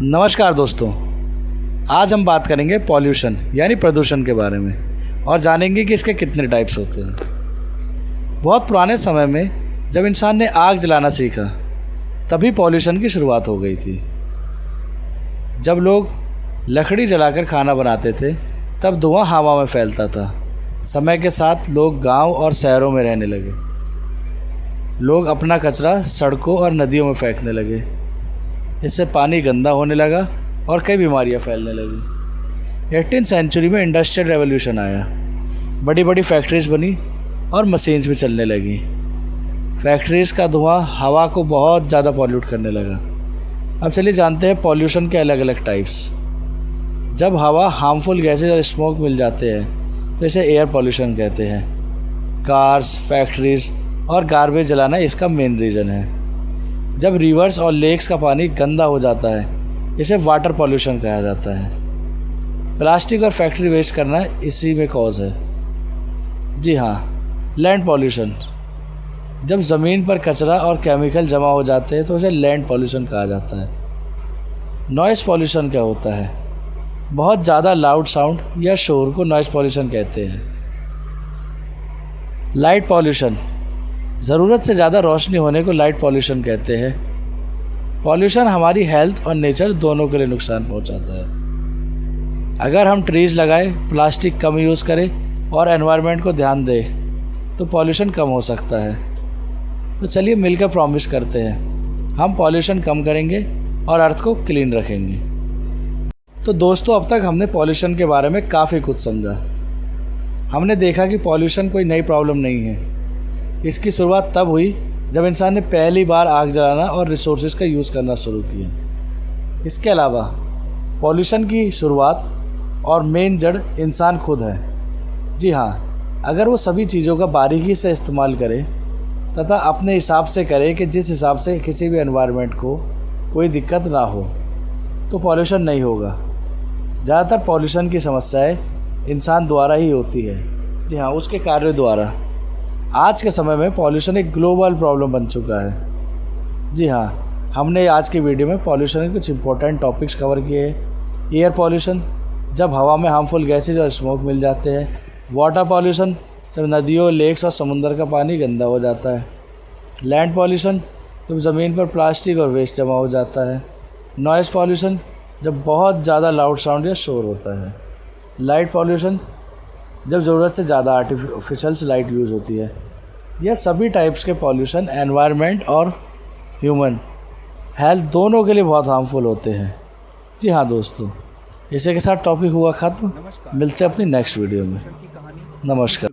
नमस्कार दोस्तों, आज हम बात करेंगे पॉल्यूशन यानी प्रदूषण के बारे में और जानेंगे कि इसके कितने टाइप्स होते हैं। बहुत पुराने समय में जब इंसान ने आग जलाना सीखा तभी पॉल्यूशन की शुरुआत हो गई थी। जब लोग लकड़ी जलाकर खाना बनाते थे तब धुआं हवा में फैलता था। समय के साथ लोग गांव और शहरों में रहने लगे। लोग अपना कचरा सड़कों और नदियों में फेंकने लगे। इससे पानी गंदा होने लगा और कई बीमारियां फैलने लगी। 18वीं सेंचुरी में इंडस्ट्रियल रेवोल्यूशन आया। बड़ी बड़ी फैक्ट्रीज बनी और मशीन्स भी चलने लगी। फैक्ट्रीज़ का धुआं हवा को बहुत ज़्यादा पॉल्यूट करने लगा। अब चलिए जानते हैं पॉल्यूशन के अलग अलग टाइप्स। जब हवा हार्मफुल गैसेज और स्मोक मिल जाते हैं तो इसे एयर पॉल्यूशन कहते हैं। कार्स, फैक्ट्रीज और गार्बेज जलाना इसका मेन रीज़न है। जब रिवर्स और लेक्स का पानी गंदा हो जाता है इसे वाटर पॉल्यूशन कहा जाता है। प्लास्टिक और फैक्ट्री वेस्ट करना इसी में कॉज है। जी हाँ, लैंड पॉल्यूशन। जब ज़मीन पर कचरा और केमिकल जमा हो जाते हैं तो उसे लैंड पॉल्यूशन कहा जाता है। नॉइज़ पॉल्यूशन क्या होता है? बहुत ज़्यादा लाउड साउंड या शोर को नॉइज़ पॉल्यूशन कहते हैं। लाइट पॉल्यूशन, ज़रूरत से ज़्यादा रोशनी होने को लाइट पॉल्यूशन कहते हैं। पॉल्यूशन हमारी हेल्थ और नेचर दोनों के लिए नुकसान पहुंचाता है। अगर हम ट्रीज़ लगाएं, प्लास्टिक कम यूज़ करें और एनवायरनमेंट को ध्यान दें तो पॉल्यूशन कम हो सकता है। तो चलिए मिलकर प्रॉमिस करते हैं हम पॉल्यूशन कम करेंगे और अर्थ को क्लीन रखेंगे। तो दोस्तों, अब तक हमने पॉल्यूशन के बारे में काफ़ी कुछ समझा। हमने देखा कि पॉल्यूशन कोई नई प्रॉब्लम नहीं है। इसकी शुरुआत तब हुई जब इंसान ने पहली बार आग जलाना और रिसोर्सेज का यूज़ करना शुरू किया। इसके अलावा पॉल्यूशन की शुरुआत और मेन जड़ इंसान खुद है। जी हाँ, अगर वो सभी चीज़ों का बारीकी से इस्तेमाल करे तथा अपने हिसाब से करे कि जिस हिसाब से किसी भी एनवायरनमेंट को कोई दिक्कत ना हो तो पॉल्यूशन नहीं होगा। ज़्यादातर पॉल्यूशन की समस्याएं इंसान द्वारा ही होती है। जी हाँ, उसके कार्यों द्वारा। आज के समय में पॉल्यूशन एक ग्लोबल प्रॉब्लम बन चुका है। जी हाँ, हमने आज की वीडियो में पॉल्यूशन के कुछ इंपॉर्टेंट टॉपिक्स कवर किए हैं। एयर पॉल्यूशन, जब हवा में हार्मफुल गैसेज और स्मोक मिल जाते हैं। वाटर पॉल्यूशन, जब नदियों, लेक्स और समुद्र का पानी गंदा हो जाता है। लैंड पॉल्यूशन, जब ज़मीन पर प्लास्टिक और वेस्ट जमा हो जाता है। नॉइज़ पॉल्यूशन, जब बहुत ज़्यादा लाउड साउंड या शोर होता है। लाइट पॉल्यूशन, जब ज़रूरत से ज़्यादा आर्टिफिशियल लाइट यूज़ होती है। यह सभी टाइप्स के पॉल्यूशन एनवायरनमेंट और ह्यूमन हेल्थ दोनों के लिए बहुत हार्मफुल होते हैं। जी हाँ दोस्तों, इसी के साथ टॉपिक हुआ ख़त्म। मिलते हैं अपनी नेक्स्ट वीडियो में। नमस्कार।